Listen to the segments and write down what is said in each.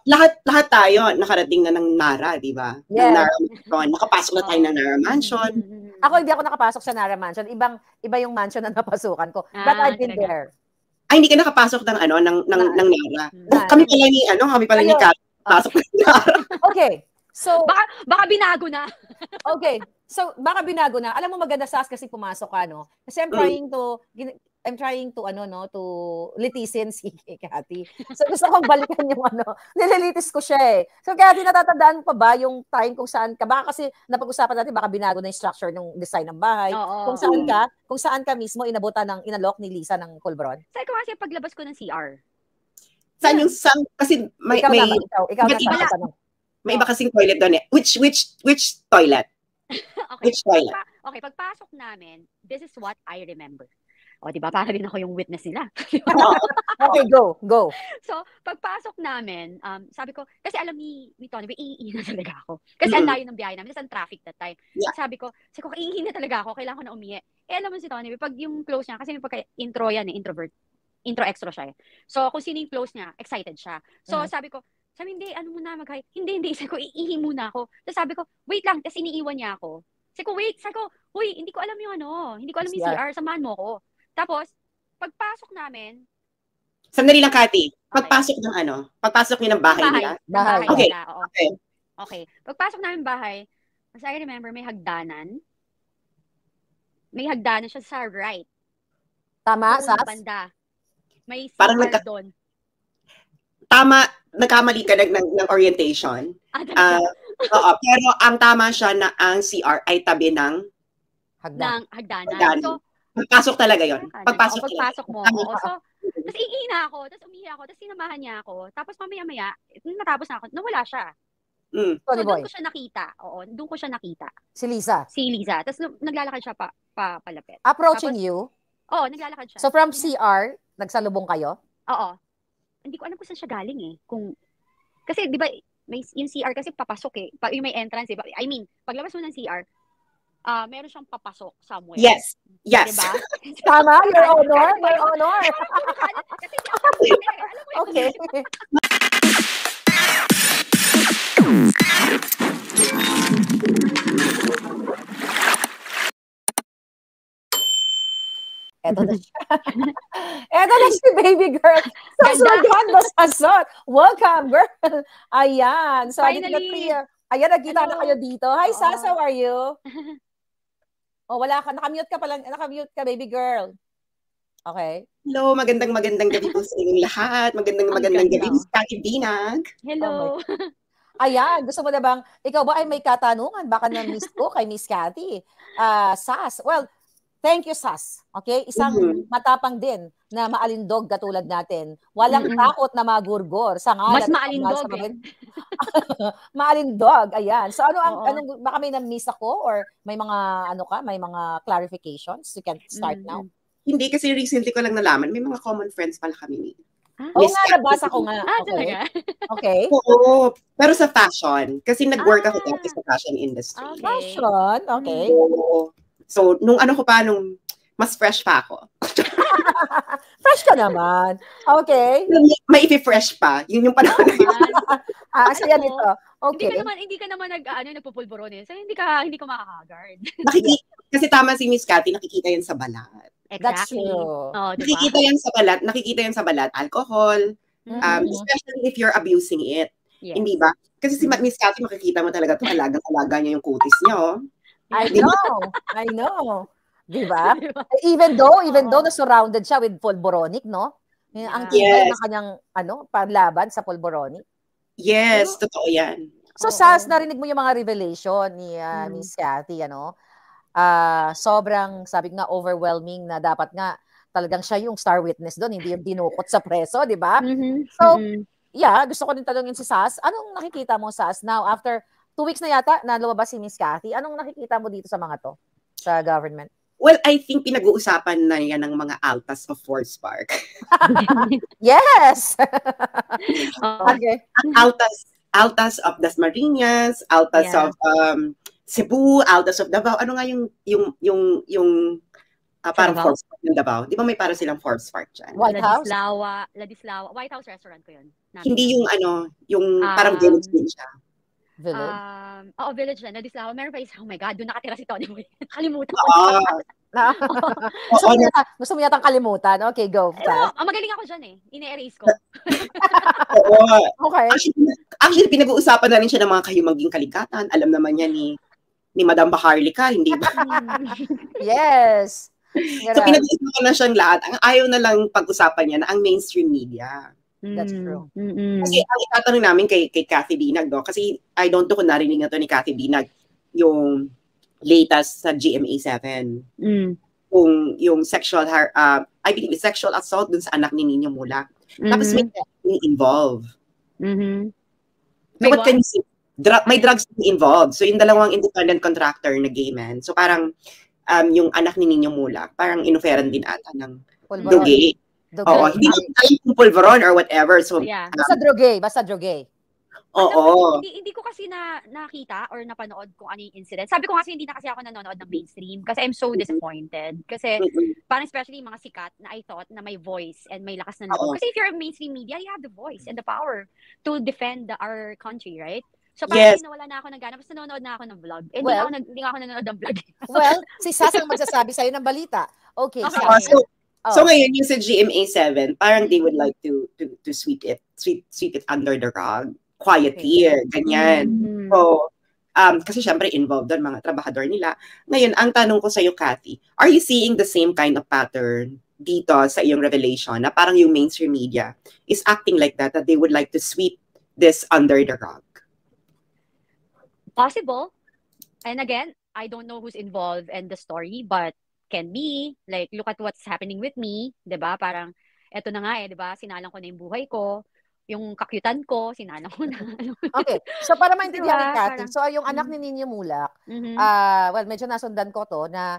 lahat tayo nakarating na ng Nara, di ba? Yeah. Ng Nara Mansion. Nakapasok na tayo ng Nara Mansion. Ako hindi ako nakapasok sa Nara Mansion. Iba yung mansion na napasukan ko. But I've been there. Ay, hindi ka nakapasok ng Nara. Kami pala ni Kat. Pasok ng Nara. Okay. So baka binago na. Okay. So baka binago na. Alam mo maganda Sas kasi pumasok ka, no? Kasi I'm trying to to litisin si Cathy. So gusto kong balikan yung nililitis ko siya eh. So Cathy, natatandaan mo pa ba yung time kung saan ka? Baka kasi napag-usapan natin baka binago na yung structure ng design ng bahay. Kung saan ka mismo inalok ni Lisa ng Colbron? Saan ko kasi paglabas ko ng CR? Saan yung kasi may iba kasing toilet doon eh. Which toilet? Okay. Which toilet? Okay, pagpasok namin, this is what I remember. O, di ba? Para din ako yung witness nila. Okay, go. So, pagpasok namin, sabi ko, kasi alam ni Tony, iihi na talaga ako. Kasi ang layo ng biyahe namin, kasi ang traffic that time. Yeah. Sabi ko, iihi na talaga ako, kailangan ko na umihi. Alam mo si Tony, pag yung close niya, kasi pagka-intro yan, introvert, intro extra siya. So, kung sino yung close niya, excited siya. So, sabi ko, hindi, mag-hi. Hindi. Sabi ko, iihi muna ako. Tapos sabi ko, wait lang. Tapos iniiwan niya ako. Sabi ko, huy, hindi ko alam yung hindi ko alam yung CR. Samahan mo ko. Tapos, pagpasok namin. Sandali lang, Cathy. Pagpasok niyo ng bahay nila? Bahay okay. nila. Okay. Pagpasok namin bahay, as I remember, may hagdanan. May hagdanan siya sa right. Tama, Sas? Banda. May parang doon. Tama, nagkamali ka ng orientation. Oo, pero ang tama siya na ang CR ay tabi ng hagdanan. So, pagpasok talaga yon. Pagpasok mo. Oo. So, tapos iihi na ako, tapos umihi ako, tapos sinamahan niya ako. Tapos mamaya-maya, natapos na ako, nawala siya. So, doon ko siya nakita. Oo, doon ko siya nakita. Si Lisa? Si Lisa. Tapos naglalakad siya palapit. Approaching you? Oo, naglalakad siya. So, from CR, nagsalubong kayo? Oo. Hindi ko alam kung saan siya galing eh. Kasi di ba, yung CR kasi papasok eh. Yung may entrance eh. I mean, paglabas mo ng CR, meron siyang papasok somewhere. Yes. Diba? Tama, your honor. Okay. Eto na siya. Eto na si baby girl. Ganda sasot. Welcome, girl. Ayan. So, finally. Ayan, nagkita na kayo dito. Hi, Sas. How are you? Wala ka. Nakamute ka pala. Nakamute ka, baby girl. Okay. Hello, magandang gabi po sa inyong lahat. Magandang gabi sa Binag. Hello. Ayan, gusto mo na bang, ikaw ba ay may katanungan? Baka na-miss ko kay Miss Cathy. Sas, well, thank you, Sas. Okay? Isang matapang din na maalindog katulad natin. Walang takot na magurgor sa ngalan. Mas maalindog maalindog, ayan. So anong baka may na-miss ako or may mga may mga clarifications? You can start now. Hindi, kasi recently ko lang nalaman, may mga common friends pala kami. Nabasa ko nga. Okay. Oo, pero sa fashion. Kasi nag-work ako dati sa fashion industry. Okay. Fashion? Okay. Oo. So, nung mas fresh pa ako. Fresh ka naman. Okay. May ipi-fresh pa. Yun yung panahon na yun. Saya nito. Okay. Hindi ka naman nagpupulburon eh. So, hindi ka makaka-guard. Kasi tama si Miss Cathy, nakikita yan sa balat. Exactly. That's true. Diba? Nakikita yan sa balat. Alcohol. Especially if you're abusing it. Yes. Hindi ba? Kasi si Miss Cathy, makikita mo talaga ito, alaga niya yung kutis niya, oh. I know. Diba? Even though na-surrounded siya with polboronic, no? Ang tigay na kanyang, panlaban sa polboronic. Yes, totoo yan. So, Sas, narinig mo yung mga revelation ni Miss Cathy, sobrang, sabi nga, overwhelming na dapat nga talagang siya yung star witness doon, hindi yung dinukot sa preso, di ba? So, gusto ko din tanungin si Sas, anong nakikita mo, Sas, now after 2 weeks na yata na lumabas si Miss Cathy, anong nakikita mo dito sa mga to, sa government? Well, I think pinag-uusapan na yan ng mga altas of Forest Park. Yes! Okay. Altas of Dasmariñas, altas of Cebu, altas of Davao. Ano nga yung Parang Forbes Park ng Davao. Di ba may para silang Forbes Park dyan? White House? Ladislao. White House restaurant ko yun. Hindi yung yung parang village din siya. Village? Village na. Ladislao. Meron pa isa. Oh my God, doon nakatira si Tony Boy. Kalimutan ko. Gusto mo yatang kalimutan? Okay, go. Magaling ako dyan Ine-erase ko. Oo. Okay. Actually, pinag-uusapan na rin siya ng mga kayumanging kaligatan. Alam naman niya ni Madam Baharlika, hindi ba? Yes. So, pinag-uusapan na siyang lahat. Ang ayaw na lang pag-usapan niya na ang mainstream media. That's true. Kasi ang itatanong namin kay Cathy Binag, no? Kasi I don't know kung narinig na to ni Cathy Binag, yung latest sa GMA7. Kung yung sexual assault dun sa anak ni Nino Mulak. Tapos may involved. So what can you say? May drugs involved. So yung dalawang independent contractor na gay men. So parang yung anak ni Nino Mulak, parang inoferan din ata ng droge. Oo, hindi ko alam kung pulveron or whatever. So, Basta droge. Oo. Hindi ko kasi nakita or napanood kung ano yung incident. Sabi ko kasi hindi na kasi ako nanonood ng mainstream kasi I'm so disappointed. Kasi parang especially mga sikat na I thought na may voice and may lakas na loob. Kasi if you're a mainstream media, you have the voice and the power to defend our country, right? So parang nawala na ako ng gana. Basta nanonood na ako ng vlog. Hindi ako nanonood ng vlog. Well, si Sas ang magsasabi sa'yo ng balita. Okay. So ngayon yung sa GMA7, parang they would like to sweep it under the rug quietly, ganyan. So kasi syempre involved doon mga trabahador nila. Ngayon, ang tanong ko sa iyo, Cathy, are you seeing the same kind of pattern dito sa iyong revelation na parang yung mainstream media is acting like that they would like to sweep this under the rug? Possible. And again, I don't know who's involved in the story, but can be. Like, look at what's happening with me. 'Di ba? Parang, eto na nga 'di ba? Sinalang ko na yung buhay ko. Yung kakyutan ko, sinalang ko na. Okay. So, para maintindihan ni Cathy, so yung anak ni Nino Mulak, well, medyo nasundan ko to na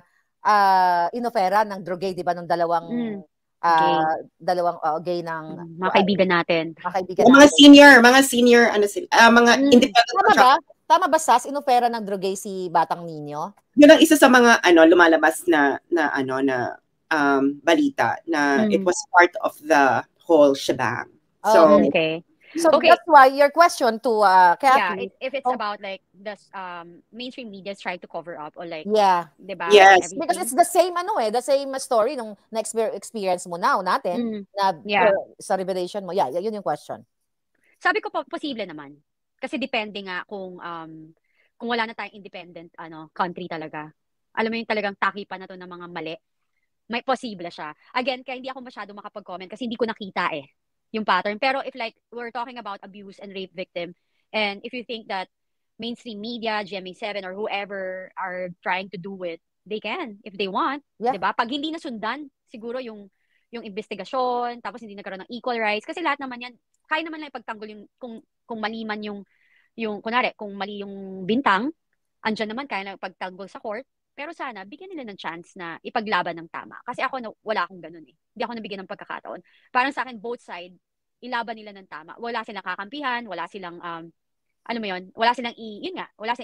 inofera ng droge, 'di ba, nung dalawang gay ng mga kaibigan natin. Mga senior mga independent. Tama ba, Sas, inofera ng droge si Batang Nino? Yun ang isa sa mga lumalabas na balita na it was part of the whole shebang. So okay. So that's why your question to Cathy. Yeah, if it's about like the mainstream media trying to cover up or like diba, yes, everything. Because it's the same the same story nung experience mo natin na sa revelation mo. Yeah, yun yung question. Sabi ko posible naman. Kasi depende nga kung wala na tayong independent country talaga. Alam mo yung talagang takipan na to ng mga mali. May posible siya. Again, kaya hindi ako masyado makapag-comment kasi hindi ko nakita yung pattern. Pero if like we're talking about abuse and rape victim, and if you think that mainstream media, GMA7 or whoever are trying to do it, they can if they want, 'di ba? Pag hindi nasundan, siguro yung investigasyon, tapos hindi nagkaroon ng equal rights kasi lahat naman yan, kaya naman lang ipagtanggol yung kung mali man yung kunwari, kung mali yung bintang, andyan naman kaya lang ipagtanggol sa court. Pero sana, bigyan nila ng chance na ipaglaban ng tama. Kasi ako, wala akong ganun Hindi ako nabigyan ng pagkakataon. Parang sa akin, both side, ilaban nila ng tama. Wala silang kakampihan, wala silang, alam mo yun, wala silang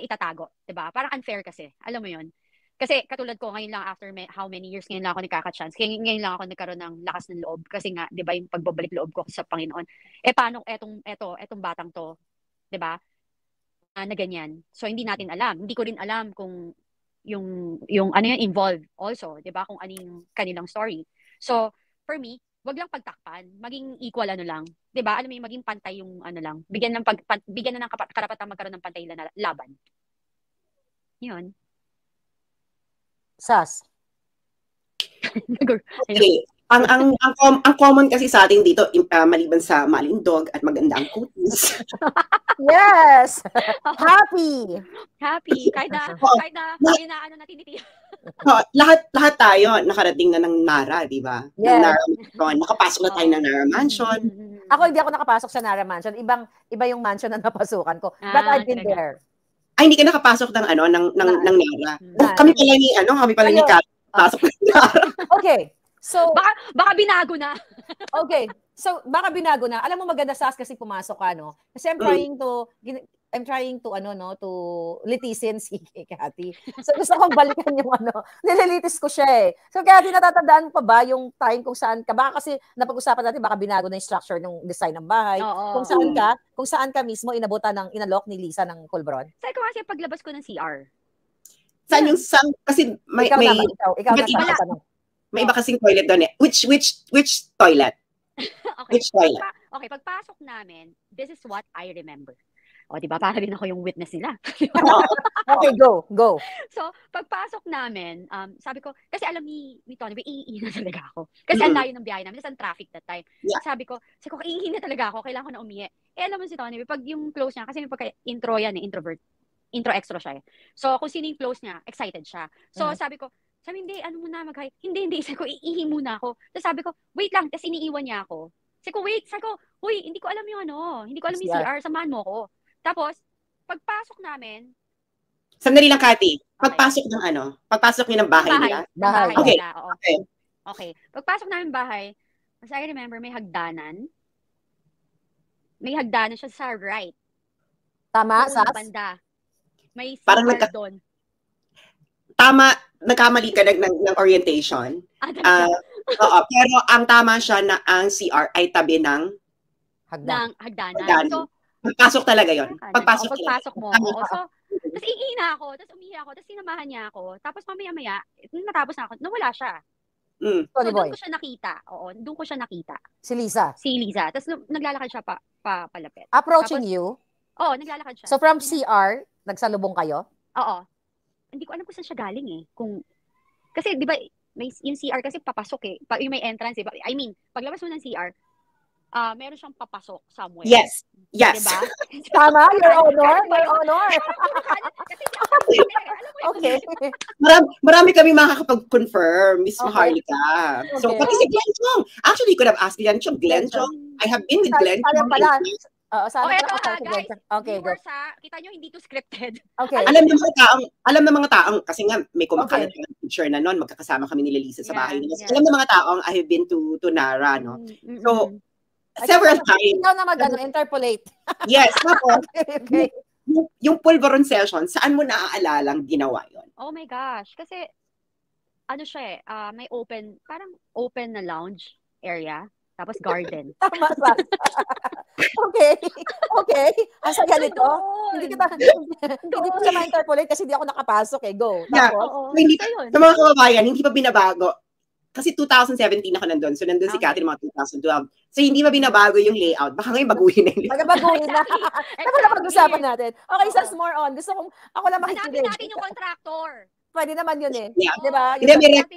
itatago. Diba? Parang unfair kasi. Alam mo yun. Kasi katulad ko, ngayon lang after how many years, ngayon lang ako nagkaka-chance. Ngayon lang ako nagkaroon ng lakas ng loob. Kasi nga, diba, yung pagbabalik loob ko sa Panginoon. Paano etong batang to, diba? Na ganyan. So, hindi natin alam. Hindi ko rin alam kung yung ano yan involved also, 'di ba? Kung ano yung kanilang story. So, for me, wag lang pagtakpan, maging equal lang, 'di ba? Alam mo yung maging pantay yung lang. Bigyan na ng karapatan magkaroon ng pantay na laban. 'Yun. Sas. Okay. Ang common kasi sa atin dito, maliban sa malindog at maganda ang kutis. Yes! Happy! Kahit na tinitiyan. Lahat tayo nakarating na ng Nara, di ba? Yeah. Nakapasok na tayo ng Nara Mansion. Ako hindi ako nakapasok sa Nara Mansion. Iba yung mansion na napasukan ko. But I've been there. Ay, hindi ka nakapasok ng Nara. Kami pala ni Kat. Pasok ng Nara. Okay. So, baka binago na. Okay. So, baka binago na. Alam mo maganda, Sas, kasi pumasok ka, no? Kasi I'm trying to, I'm trying to to litisin si Cathy. So gusto kong balikan yung nililitis ko siya eh. So Cathy, natatandaan mo pa ba yung time kung saan ka? Baka kasi napag-usapan natin, baka binago na yung structure ng design ng bahay. Oo. Kung saan ka mismo inalok ni Lisa ng Colbron? Sabi ko kasi paglabas ko ng CR. Saan yung kasi may ikaw may iba kasing toilet doon eh. Which toilet? Okay. Which toilet? Okay, pagpasok namin, this is what I remember. O, diba? Para rin ako yung witness nila. Okay, go. So, pagpasok namin, sabi ko, kasi alam ni Tony, iihi na talaga ako. Kasi ang layo ng biyahe namin, nasa traffic that time. Yeah. Sabi ko, iihi na talaga ako, kailangan ko na umihi. Alam mo si Tony, pag yung close niya, kasi may pagka-intro yan, introvert. Intro extra siya eh. So, kung sino yung close niya, excited siya. So, sabi ko, hindi, mag-hi. Hindi, sabi ko, iihi muna ako. Tapos sabi ko, wait lang, tapos iniiwan niya ako. Sabi ko, huy, hindi ko alam yung hindi ko alam yung CR, samahan mo ko. Tapos, pagpasok namin, sandali lang, Cathy. Pagpasok niyo ng bahay nila? Bahay okay. nila, oo. Okay. Pagpasok namin bahay, as I remember, may hagdanan. May hagdanan siya sa right. Tama, sa banda. May parang CR doon. Tama, nagkamali ka ng orientation. Oo, pero ang tama siya na ang CR ay tabi ng hagdanan. So, pagpasok talaga yon. Pagpasok mo. Oo. So, tapos iihi na ako, tapos umihi ako, tapos sinamahan niya ako. Tapos mamaya-maya, natapos na ako, nawala siya. So, doon ko siya nakita. Oo, doon ko siya nakita. Si Lisa? Si Lisa. Tapos naglalakad siya palapit. Approaching you? Oo, naglalakad siya. So, from CR, nagsalubong kayo? Oo. Hindi ko alam kung saan siya galing eh. Kasi, di ba, yung CR kasi papasok eh. Yung may entrance eh. I mean, paglabas mo ng CR, meron siyang papasok somewhere. Yes. Diba? Tama, your honor. Okay. Marami kami makakapag-confirm, Miss Maharlika. So, pati si Glenn Chong. Actually, you could have asked Glenn Chong. I have been with Glenn Chong. Okay, go. Kita nyo, hindi to scripted. Okay. Alam ng mga taong, kasi nga may kumakalat yung picture na noon, magkakasama kami ni Lisa sa bahay nila. Alam ng mga taong, I have been to Nara, no? So, several times. Ikaw na interpolate. Yes, tapos, okay. Yung pulveron session, saan mo naaalalang ginawa yon? Oh my gosh, kasi, siya may parang open na lounge area, tapos garden. Tama. Okay. Asa ganito? Hindi ko siya ma-interpolate kasi hindi ako nakapasok eh. Go. Sa mga kababayan, hindi pa binabago. Kasi 2017 ako nandun. So, nandun si Cathy mga 2012. So, hindi pa binabago yung layout. Baka ngayon baguhin na yung layout. Baguhin na. Dapat na pag-usapan natin. Okay, says more on. Ako lang makikinig. Hanapin natin yung contractor. Pwede naman yun eh. Yeah. Diba?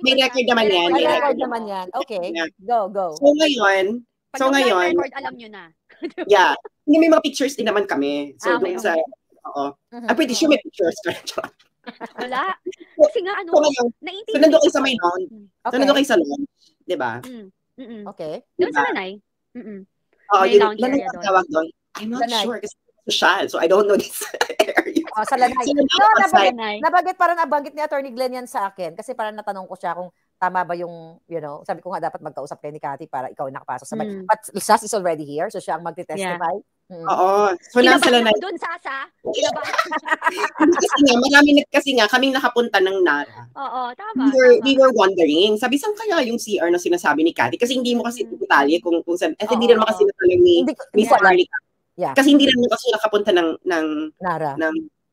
May record naman yan. May record naman yan. Okay. Go. So, ngayon, record, alam nyo na. Yeah. May mga pictures din naman kami. So, doon sa, I'm pretty sure may pictures ka. Wala. Kasi nga, so, nandun kayo sa may lawn. So, nandun kayo sa lawn. Diba? Okay. Doon sa Lanay. May lounge area doon. I'm not sure kasi social. So, I don't know this area. Sa Lanay. Nabanggit ni Attorney Glenn yan sa akin. Kasi parang natanong ko siya kung tama ba yung, sabi ko nga dapat magkausap kayo ni Cathy para ikaw nakapasok sa bahay. But Sas is already here, so siya ang magte-testify. Oo. So, nasa Lanay. Doon, Sasa. Kasi nga, kaming nakapunta ng Nara. Oo, tama. We were wondering, sabi, saan kaya yung CR na sinasabi ni Cathy? Kasi hindi mo kasi detalye kung saan, hindi naman kasi natanong ni Miss Maharlika. Kasi hindi naman kasi nakapunta ng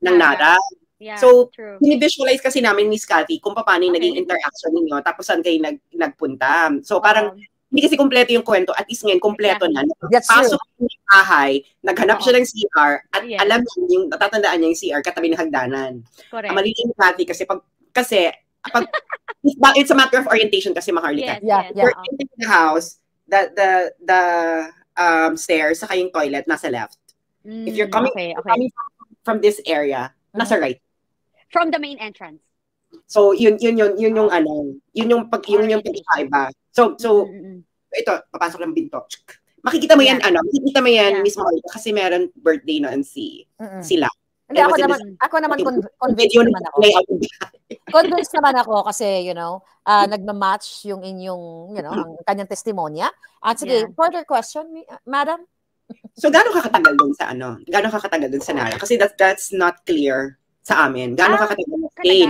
Nara. Yeah, so, binivisualize kasi namin, Miss Cathy, kung paano yung naging interaction ninyo, tapos saan kayo nagpunta. So, parang, hindi kasi kompleto yung kwento, at least ngayon, kompleto na. Pasok ng bahay, naghanap siya ng CR, at alam niya yung, natatandaan niya yung CR, katabi ng hagdanan. Correct. Maliliit Cathy, kasi it's a matter of orientation kasi, Maharlika. You're entering the house, the stairs, saka yung toilet, nasa left. If you're coming from this area, nasa right. From the main entrance. So yun yung pagkaiba. So ito papasok ng binto. Makikita mo yan Miss Maharlika, kasi meron birthday noon sila. Hindi, ako naman convinced naman ako. Convinced naman ako kasi, nagma-match yung inyong, ang kanyang testimonya. At sige, further question, madam? So, gaano kakatagal dun sa ano? Gaano kakatagal dun sa Nara? Kasi that's not clear sa amin. Gaano kakatagal na stay?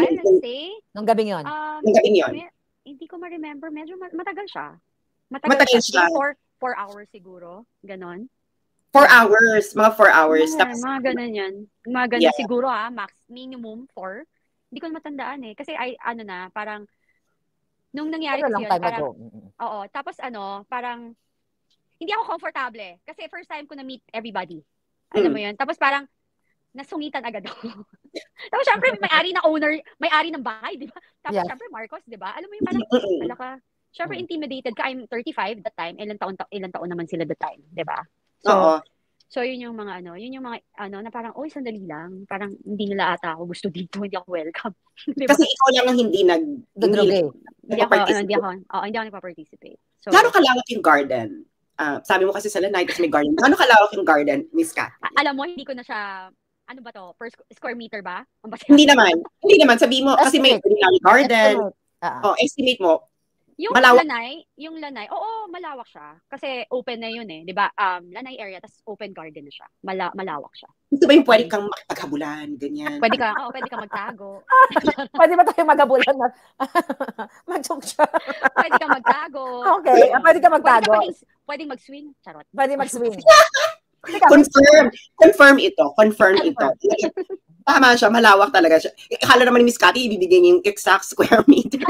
Nung gabing yun? Nung gabing yun. Hindi ko ma-remember. Medyo matagal siya. Matagal siya. 4 hours siguro. Ganon. 4 hours. Mga 4 hours. Yeah, tapos, mga ganon yan. Mga ganon siguro max. Minimum 4. Hindi ko matandaan eh. Kasi parang, nung nangyari kasi yun, parang, oo. Tapos parang, hindi ako komportable. Kasi first time ko na meet everybody. Alam mo yun? Tapos parang, nasungitan agad ako. Tapos syempre, may-ari ng bahay, di ba? Tapos syempre, Marcos, di ba? Alam mo yung parang, syempre, intimidated ka. I'm 35 that time. Ilang taon naman sila that time, di ba? So, yun yung mga na parang, sandali lang. Parang, hindi nila ata ako gusto dito. Hindi ako welcome. Diba? Kasi ikaw lang ang hindi Hindi ako nagpa-participate. So, gano'ng kalawak yung garden? Sabi mo kasi sa Lanay, kasi may garden. Gano'ng kalawak yung garden, Miss Kat? Alam mo, hindi ko na siya, ano ba to? Per square meter ba? Hindi naman. Sabi mo, kasi may garden. Estimate mo. Yung Lanay, oo, malawak siya. Kasi open na yun eh. Di ba? Lanay area, tas open garden na siya. Malawak siya. Gusto ba yung pwede kang makipaghabulan, ganyan? Pwede ka magtago. Pwede ba tayo maghabulan na mag-joke siya? Pwede ka magtago. Okay, pwede ka magtago. Pwede mag-swing. Charot. Pwede mag-swing. Confirm ito. Tama siya, malawak talaga siya. Akala naman ni Miss Cathy, ibibigay niya yung exact square meter.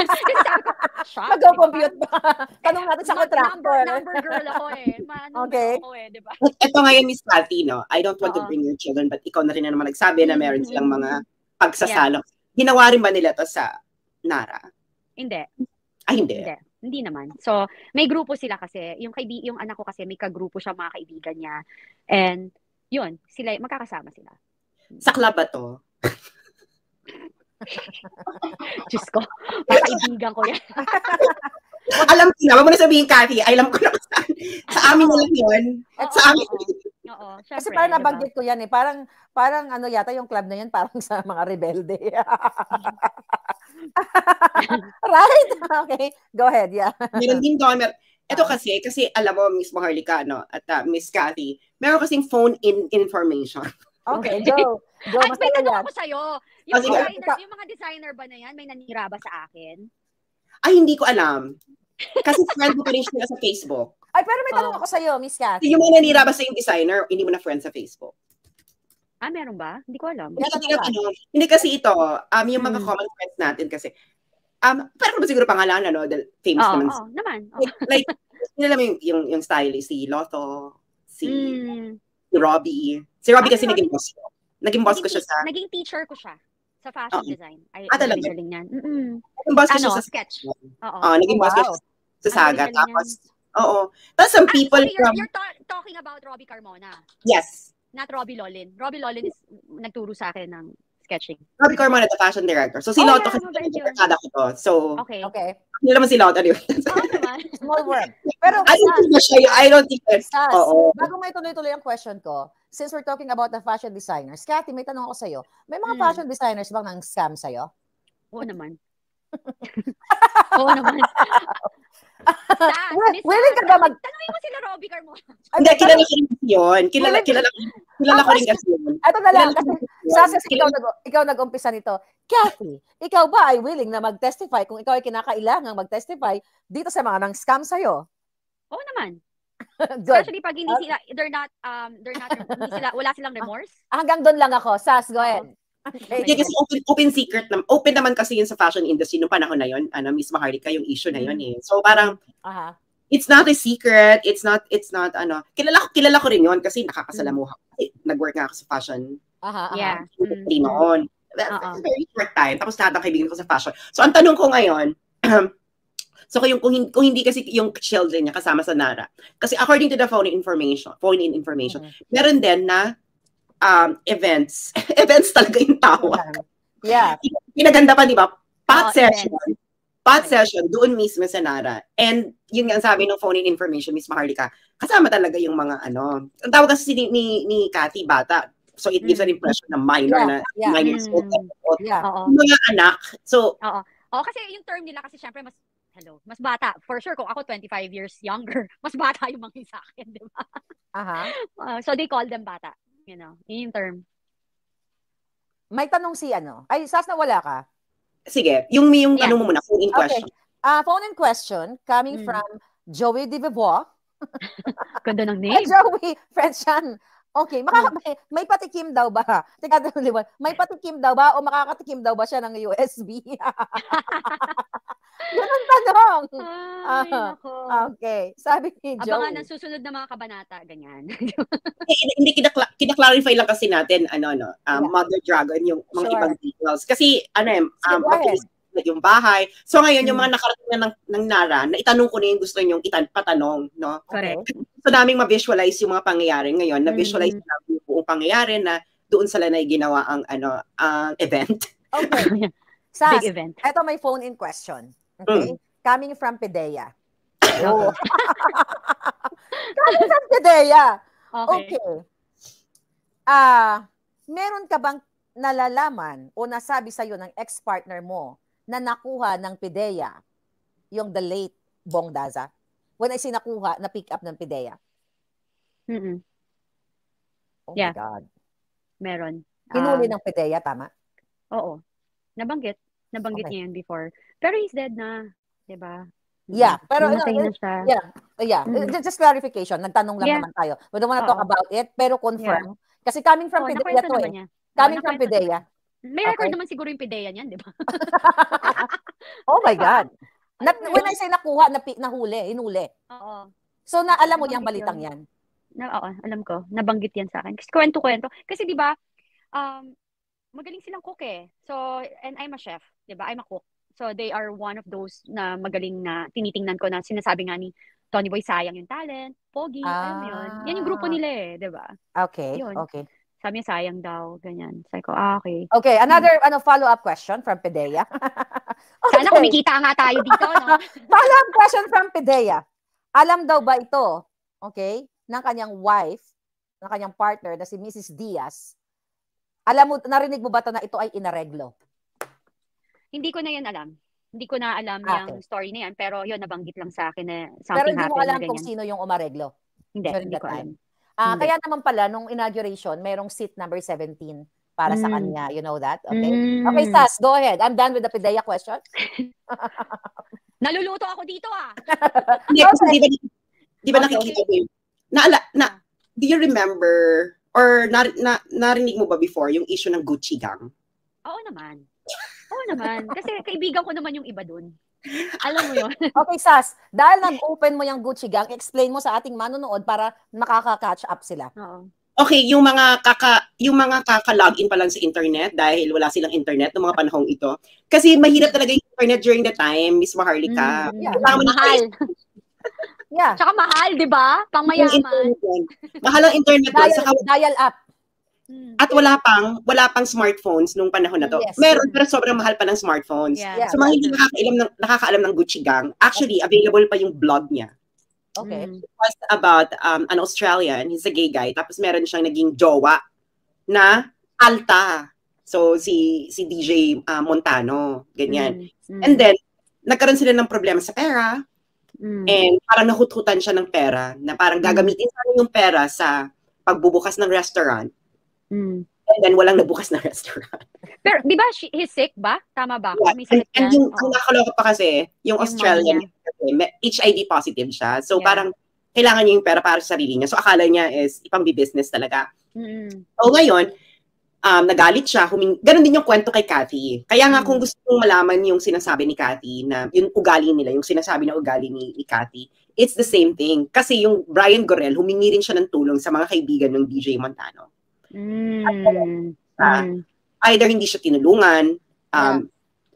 Mag-compute ba? Tanong natin sa contractor. Number girl ako eh. Okay. Ako eh, di ba? Ito ngayon, Miss Cathy, no? I don't want to bring your children, but ikaw na rin naman nagsabi na meron silang mga pagsasalo. Ginawa rin ba nila to sa Nara? Hindi. Hindi. Hindi naman. So, may grupo sila kasi. Yung anak ko kasi, may kagrupo siya, mga kaibigan niya. And, yun, magkakasama sila. Sa club ba to? Diyos ko, kaibigan ko yan. Alam ko na, wag mo na sabihin, Cathy, alam ko na sa amin na lang yun. Sa amin. Oo, kasi parang nabanggit ko yan eh. Parang yata yung club na yun, parang sa mga rebelde. Right? Okay, go ahead, yeah. Meron din doon, ito kasi alam mo, Miss Maharlika, at Miss Cathy, meron kasing phone-in information. Okay, go. Ay, may tanong ako sa'yo. Yung mga designer ba na yan, may nanira ba sa akin? Ay, hindi ko alam. Kasi friend mo pa rin siya sa Facebook. Ay, pero may tanong ako sa'yo, Miss Cathy. Yung mga nanira ba sa yung designer, hindi mo na friend sa Facebook? Meron ba? Hindi ko alam. Hindi kasi ito, yung mga common friends natin kasi, pero ba siguro pangalan, dahil famous naman. Oo, naman. Like, alam mo yung stylist, si Lotto, si Robbie. Si Robbie kasi naging boss ko. Naging boss ko siya sa... Naging teacher ko siya sa fashion design. Talaga? Naging boss ko siya sa sketch. Naging boss ko siya sa Saga. Tapos, tapos some people from... You're talking about Robbie Carmona. Yes. Not Robbie Lolin. Robbie Lolin is nagturo sa akin ng sketching. Robbie Carmona, the fashion director. So, si Lotto kasi nagkakada ko to. So, okay. Hindi naman si Lotto. Naman. Small world. Pero, I don't think that's... Bago may tuloy-tuloy ang question ko, since we're talking about the fashion designers, Cathy, may tanong ako sa'yo. May mga fashion designers bang nang scam sa'yo? Oo naman. Oo naman. Willing ka ba Tanungin mo sila Robbie Carmona. Hindi, kilala ko rin kasi yun. Kilala ko rin kasi yun. Ito na lang, kasi ikaw nag-umpisa nito. Cathy, ikaw ba ay willing na mag-testify kung ikaw ay kinakailangang mag-testify dito sa mga nang scam sa'yo? Oo naman. Especially pag hindi sila, wala silang remorse. Hanggang doon lang ako. Sas, go ahead. Hindi kasi open secret naman. Open naman kasi yun sa fashion industry noong panahon na yun. Miss Maharlika, yung issue na yun eh. So parang, it's not a secret. It's not, kilala ko rin yun kasi nakakasalamuha. Nag-work nga ako sa fashion. Industry noon. Very short time. Tapos lahat ng kaibigan ko sa fashion. So ang tanong ko ngayon, so kung hindi kasi yung children niya kasama sa Nara. Kasi according to the phone-in information, meron din na events talaga yung tawag. Yeah. Pinaganda pa, di ba? Pot session, doon mismo sa Nara. And yun nga sabi ng phone-in information, Miss Maharlika, kasama talaga yung mga Ang tawag kasi ni Cathy, bata. So it gives an impression na minor na 9 years old. Mga anak. So, Oo, kasi yung term nila kasi syempre mas hello. Mas bata. For sure, kung ako 25 years younger, mas bata yung mga sa akin, di ba? So they call them bata. You know, yun yung term. May tanong si Ay, Sas, nawala ka? Sige, yung tanong mo muna, phone in question. Phone in question coming from Joey Di Vivois. Ganda ng name. Joey, French yan. Okay, may patikim daw ba? Teka, may patikim daw ba o makakatikim daw ba siya ng USB? Ganun tanong. Okay, sabi ni Joey. Abangan ang susunod na mga kabanata, ganyan. Hindi kina-clarify lang kasi natin Mother Dragon yung mga ibang details. Kasi yung bahay. So ngayon yung mga nakarating na ng Nara, na itanong ko na yung gusto nyong patanong, no? Correct. So naming ma-visualize yung mga pangyayari ngayon. Na-visualize namin yung buong pangyayari na doon sila na ginawa ang event. Okay. Sas, big event. Ito may phone in question. Okay? Coming from Pidea. Coming from Pidea. Okay. Meron ka bang nalalaman o nasabi sa'yo ng ex-partner mo na nakuha ng Pidea, yung the late Bong Daza? When I say nakuha, na-pick up ng Pidea. Oh my God. Meron. Hinuli ng Pidea, tama? Oo. Nabanggit niya yun before. Pero he's dead na. Diba? Yeah. Pero namatay na siya. Yeah. Just clarification. Nagtanong lang naman tayo. We don't wanna talk about it, pero confirm. Kasi coming from Pidea to Coming from Pidea. May record naman siguro yung Pidea niyan, di ba? Oh my God. When I say nakuha, hinuli. Oo. So, alam mo yung balitang yan? Oo, alam ko. Nabanggit yan sa akin. Kasi kwento-kwento. Kasi di ba, magaling silang cook eh. So, and I'm a chef. Di ba? I'm a cook. So, they are one of those na magaling na tinitingnan ko na sinasabi nga ni Tony Boy, sayang yung talent, pogi, alam mo yun. Yan yung grupo nila eh, di ba? Okay, yun. Okay. Sabi niya, sayang daw, ganyan. Sabi ko, okay. Okay, another follow-up question from Pidea. Sana kumikita nga tayo dito, no? Follow-up question from Pidea. Alam daw ba ito, okay, ng kanyang wife, ng kanyang partner, na si Mrs. Diaz, narinig mo ba ito na ito ay inareglo? Hindi ko na yan alam. Hindi ko na alam yung story na yan, pero yun, nabanggit lang sa akin na something happened. Pero hindi mo alam kung sino yung umareglo? Hindi ko alam. Kaya naman pala, nung inauguration, mayroong seat number 17 para sa kanya. You know that? Okay? Okay, Sas, go ahead. I'm done with the Pidea question. Naluluto ako dito, Di ba nakikita mo yun? Do you remember, or narinig mo ba before, yung issue ng Gucci Gang? Oo naman. Kasi kaibigan ko naman yung iba dun. Alam mo yun. Okay, Sas, dahil nag-open mo yung Gucci Gang, explain mo sa ating manonood para makaka-catch up sila. Oo. Okay, yung mga kaka-login pa lang sa internet dahil wala silang internet ng mga panahong ito. Kasi mahirap talaga yung internet during the time, Miss Maharlika. Mahal. Yeah. Tsaka mahal, di ba? Pangmayaman. Mahal ang internet doon. Dial up. At wala pang smartphones nung panahon na to. Yes. Meron, pero sobrang mahal pa ng smartphones. Yeah. So mga hindi nakakaalam ng Gucci Gang, actually available pa yung blog niya. Okay. It was about an Australian, he's a gay guy, tapos meron siyang naging jowa na alta. So si DJ Montano, ganyan. And then nagkaroon sila ng problema sa pera. And parang nahuthutan siya ng pera na parang gagamitin sa yung pera sa pagbubukas ng restaurant. And then walang nabukas na restaurant. Pero di ba he's sick ba? Tama ba? Yeah. And yung nakakaloka pa kasi, yung Australian, HIV positive siya. So parang kailangan niya yung pera para sa sarili niya. So akala niya is ipang-business talaga. So ngayon, nagalit siya. Ganon din yung kwento kay Cathy. Kaya nga kung gusto mong malaman yung sinasabi ni Cathy, na yung ugali nila, yung sinasabi na ugali ni Cathy, it's the same thing. Kasi yung Brian Gorel, humingi rin siya ng tulong sa mga kaibigan ng DJ Montano. Either hindi siya tinulungan,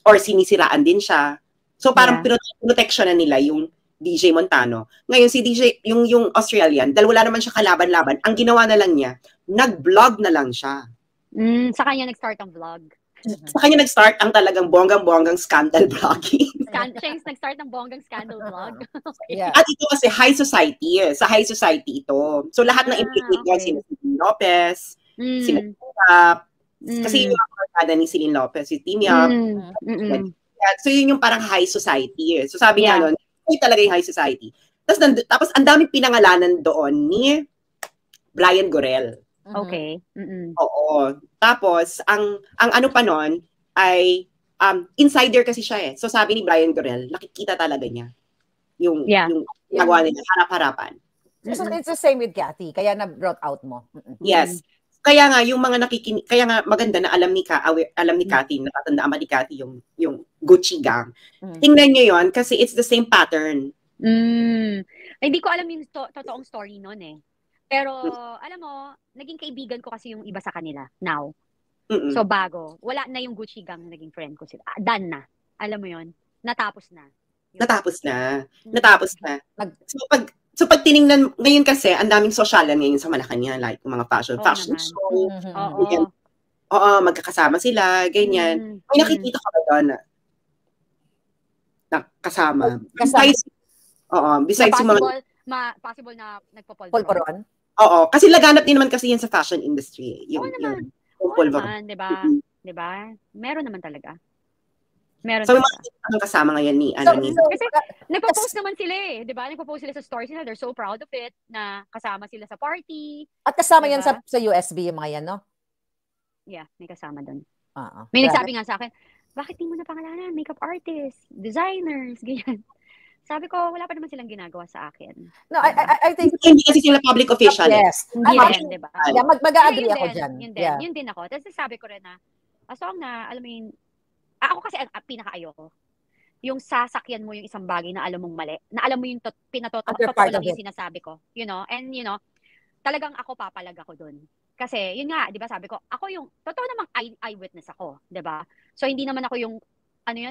or sinisiraan din siya. So parang protection na nila yung DJ Montano. Ngayon si DJ, yung Australian, dahil wala naman siya kalaban-laban, ang ginawa na lang niya, nag-vlog na lang siya. Sa kanya nag-start ang vlog. Sa kanya nag-start ang talagang bonggang-bonggang scandal vlogging. Siya yung nag-start ng bonggang scandal vlog. Yeah. At ito kasi high society. Sa high society ito. So lahat ng implicate niya, si Celine Lopez, si Celine, kasi yung mga ni Celine Lopez, si Tim Yap, Yeah, so yun yung parang high society. So sabi niya nun, ito talaga yung high society. Tapos ang daming pinangalanan doon ni Brian Gorel. Okay. Oo. Tapos, ang ano pa nun ay, insider kasi siya eh. So sabi ni Brian Gorel, nakikita talaga niya yung nagawa nila, harap-harapan. So it's the same with Cathy, kaya na-brought out mo. Yes. Kaya nga, yung mga kaya nga maganda na alam ni Cathy, natatandaan ba ni Cathy yung Gucci gang. Tingnan niyo yon kasi it's the same pattern. Hindi ko alam yung totoong story nun eh. Pero, alam mo, naging kaibigan ko kasi yung iba sa kanila now. So, bago. Wala na yung Gucci gang na naging friend ko sila. Done na. Alam mo yon, natapos na. Natapos na. So pag tiningnan, ngayon kasi, ang daming sosyalan ngayon sa Malacanang, like mga fashion show. Oo, magkakasama sila, ganyan. May nakikita ka ba doon na kasama? Besides yung mga... Possible na nagpapolvoron? Oo, kasi laganap din naman kasi yan sa fashion industry. Oo naman, diba? Meron naman talaga. So, ang kasama ngayon ni kasi nagpo-post naman sila eh, 'di ba? Nagpo-post sila sa stories nila. They're so proud of it na kasama sila sa party. At kasama yan sa USB yung mga yan, no? Yeah, may kasama doon. May nagsabi nga sa akin, bakit di mo na pangalanan? Makeup artists, designers, ganyan. Sabi ko, wala pa naman silang ginagawa sa akin. No, I think hindi kasi sila public official. Yes. Hindi rin, 'di ba? Yeah, mag-agree ako diyan. Yun din ako. Tapos sabi ko rin na, as long na, alam mo yun, ako kasi pinaka-ayoko. Yung sasakyan mo yung isang bagay na alam mong mali, na alam mo yung totoo lang yung sinasabi ko. You know, and you know, talagang ako papalag ako dun. Kasi, yun nga, di ba sabi ko, ako yung, totoo namang eyewitness ako, di ba? So, hindi naman ako yung,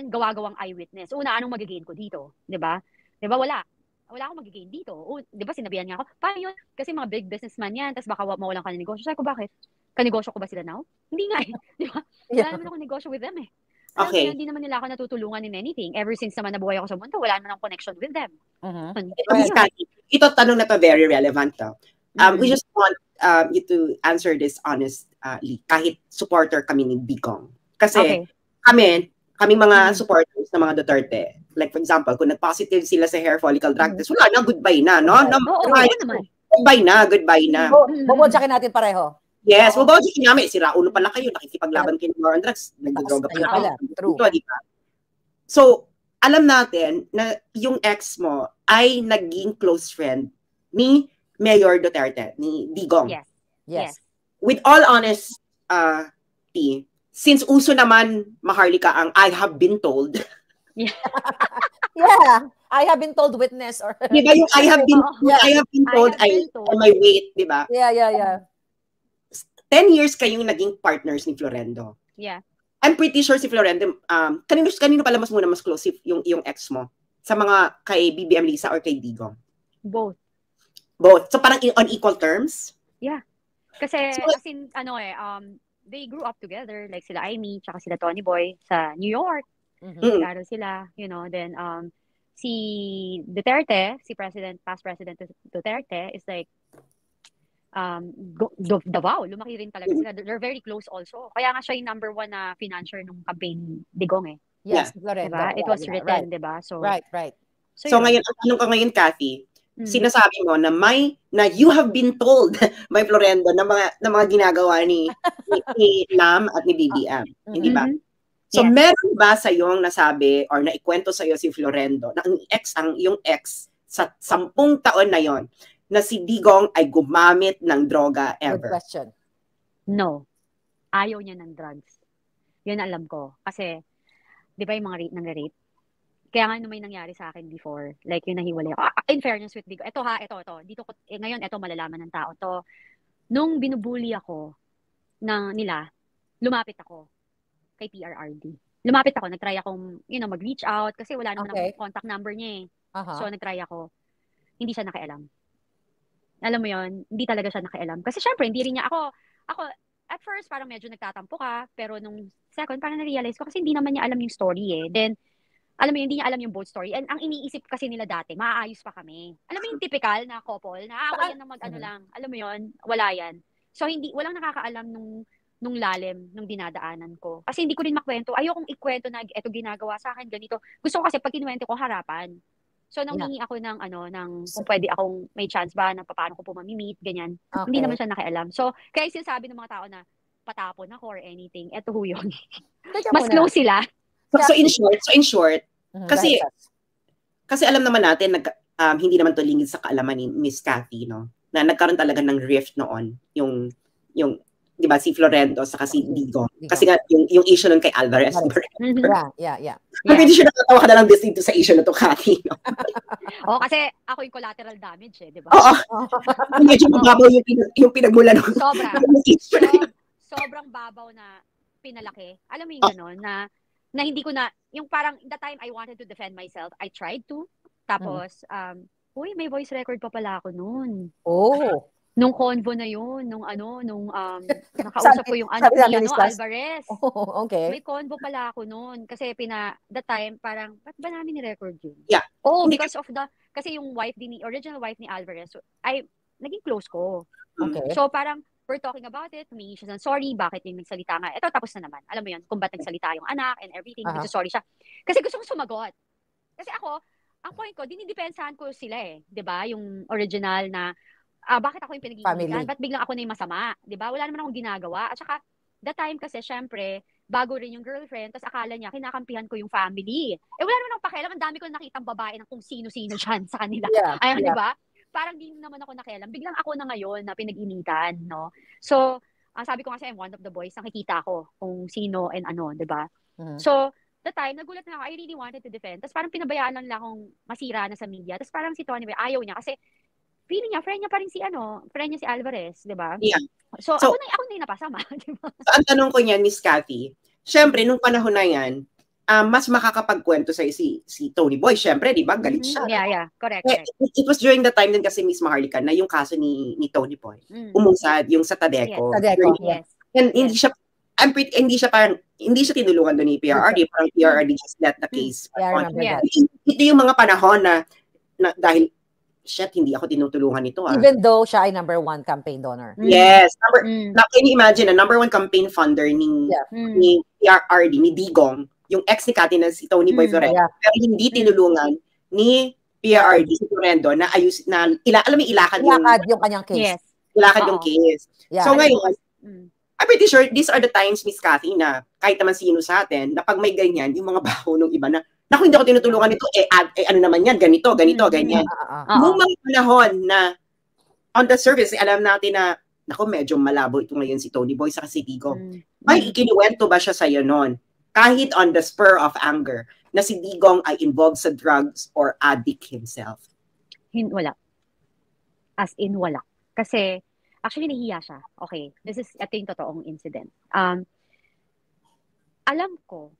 gawa-gawang eyewitness. Una, anong magigain ko dito? Di ba? Di ba, wala akong magigain dito. Di ba, sinabihan nga ako, paano yun? Kasi mga big businessman yan, tapos baka mawalan ka ng negosyo. Sabi ko, bakit? Kanegosyo ko ba sila now? Hindi nga eh. Di ba? Wala naman akong negosyo with them eh. Okay. Hindi naman nila ako natutulungan in anything. Ever since naman nabuhay ako sa mundo, wala naman akong connection with them. Ito tanong na to very relevant to. We just want you to answer this honestly, kahit supporter kami ni Digong. Kasi kami mga supporters ng mga Duterte, like for example, kung nag-positive sila sa hair follicle drug test, wala na, goodbye na, no? Goodbye na. Bubodyakin natin pareho. Yes, bubodyakin namin. Sira ulo pala kayo, nakikipaglaban kayo ng war on drugs, nagdodroga pala kayo. True. So, alam natin na yung ex mo ay naging close friend ni Mayor Duterte, ni Digong. Yes. With all honesty, since uso naman, Maharlika, ang I have been told. Yeah. I have been told witness. Or di ba yung I have been told ay my weight, di ba? Yeah. 10 years kayong naging partners ni Florendo. Yeah. I'm pretty sure si Florendo, kanino pala mas close yung ex mo? Sa mga kay BBM Lisa or kay Digong? Both. So parang on equal terms? Yeah. Kasi, they grew up together, like sila Amy, tsaka sila Tony Boy sa New York. Nag-aaral sila, you know, then, si Duterte, past President Duterte is like, Davao, lumaki rin talaga sila. They're very close also. Kaya nga siya yung number 1 na financier nung campaign Digong eh. Yes, diba? It was written, right. Diba? So, right. So ngayon, ang tanong ko ngayon, Cathy, sinasabi mo na you have been told by Florendo na mga ginagawa ni Lam at ni BBM. Hindi ba? So, meron ba sa yung nasabi or naikwento sa iyo si Florendo na yung ex sa 10 taon na yon na si Digong ay gumamit ng droga ever? Good question. No. Ayaw niya ng drugs. Yun alam ko. Kasi, di ba yung mga rape? Kaya nga may nangyari sa akin before, like yung nahiwalay ako. In fairness with Digong, ito. Dito ko, ngayon, ito malalaman ng tao. To, nung binubuli ako nila, lumapit ako kay PRRD. Lumapit ako, nagtry akong, mag-reach out kasi wala naman akong contact number niya eh. So, nagtry ako. Hindi siya nakialam. Alam mo yon, hindi talaga siya nakialam. Kasi syempre, hindi rin niya ako, at first, parang medyo nagtatampo ka, pero nung second, parang na-realize ko kasi hindi naman niya alam yung story eh. Then, alam mo, hindi niya alam yung both story. And ang iniisip kasi nila dati, maaayos pa kami. Alam mo yung typical na couple, na yan na lang. Alam mo yon, wala yan. So, walang nakakaalam nung nung lalim nung dinadaanan ko. Kasi hindi ko rin makwento. Ayokong ikwento na eto ginagawa sa akin, ganito. Gusto ko kasi pag kinuwento ko harapan. So, nanghingi ako ng kung pwede akong may chance ba na paano ko po mamimit, ganyan. Okay. Hindi naman siya nakialam. So, kaya sinasabi ng mga tao na patapon ako or anything, eto ho yun. Mas close sila. So in short, kasi alam naman natin, hindi naman to lingid sa kaalaman ni Miss Cathy, no? Na nagkaroon talaga ng rift noon, yung di ba, si Florendo saka si Digong. Kasi nga, yung issue nun kay Alvarez. Yeah. Pwede siya nakatawa ka na lang dito sa issue na to, Cathy. No? Kasi ako yung collateral damage di ba? Oo. Medyo mababaw yung pinagmula nun. Sobrang babaw na pinalaki. Alam mo yung gano'n, na hindi ko na, yung parang, the time I wanted to defend myself, I tried to. Tapos, may voice record pa pala ako noon. Oh. Nung convo na yun, nakausap ko yung ni Alvarez. Oh, okay. May convo pala ako noon. Kasi that time, parang, ba't ba namin ni-record yun? Yeah. Because of kasi yung original wife ni Alvarez, naging close ko. Okay. So, parang, we're talking about it, humingi siya ng sorry, bakit yung nagsalita nga. Ito, tapos na naman. Alam mo yun, kung ba't nagsalita yung anak and everything, sorry siya. Kasi gusto kong sumagot. Kasi ako, ang point ko, dinidepensahan ko sila di ba? Yung original na, bakit ako yung pinag-iinitan? Ba't biglang ako na yung masama? Di ba? Wala naman akong ginagawa. At saka, that time kasi, syempre, bago rin yung girlfriend, tapos akala niya, kinakampihan ko yung family. Wala naman akong pakialam. Ang dami ko nakitang babae ng kung sino-sino dyan sa kanila. Ayan, di ba? Parang di naman ako nakialam. Biglang ako na ngayon na pinag-initan, no? So, sabi ko kasi, I'm one of the boys, nakikita ko kung sino and ano, di ba? So, the time, nagulat na ako, I really wanted to defend. Tapos parang pinabayaan lang akong masira na sa media. Tapos parang si Tony, ayaw niya kasi feeling niya, friend niya pa rin friend niya si Alvarez, di ba? Yeah. So ako na yung napasama, di ba? So, ang tanong ko niyan, Miss Cathy, syempre, nung panahon na yan, mas makakapagkwento sa'yo si Tony Boy. Syempre, di ba? Galit siya. Yeah. Correct. It was during the time din kasi, Miss Maharlika, na yung kaso ni Tony Boy. Umusad, yung sa Tadeco. Yes. And hindi siya tinulungan doon ni PRRD. Parang PRRD just let the case. Ito yung mga panahon na dahil, hindi ako tinutulungan nito. Even though siya ay number 1 campaign donor. Yes. Can you imagine, number 1 campaign funder ni PRRD, ni Digong, yung ex ni Cathy na si Tony Boy Florendo, pero hindi tinulungan ni PRRD si Florendo na ilakad yung kanyang case. Yes. Ilakad yung case. Yeah. So ngayon, I'm pretty sure these are the times, Miss Cathy, na kahit naman sino sa atin, na pag may ganyan, yung mga baho ng iba na, naku, hindi ako tinutulungan nito, ano naman yan, ganito, ganyan. Nung mga panahon na on the surface, alam natin na, naku, medyo malabo ito ngayon si Tony Boy sa si Digong. May ikinuwento ba siya sa'yo noon? Kahit on the spur of anger, na si Digong ay involved sa drugs or addict himself? Wala. As in, wala. Kasi, actually, nahiya siya. Okay, ito yung totoong incident. Alam ko,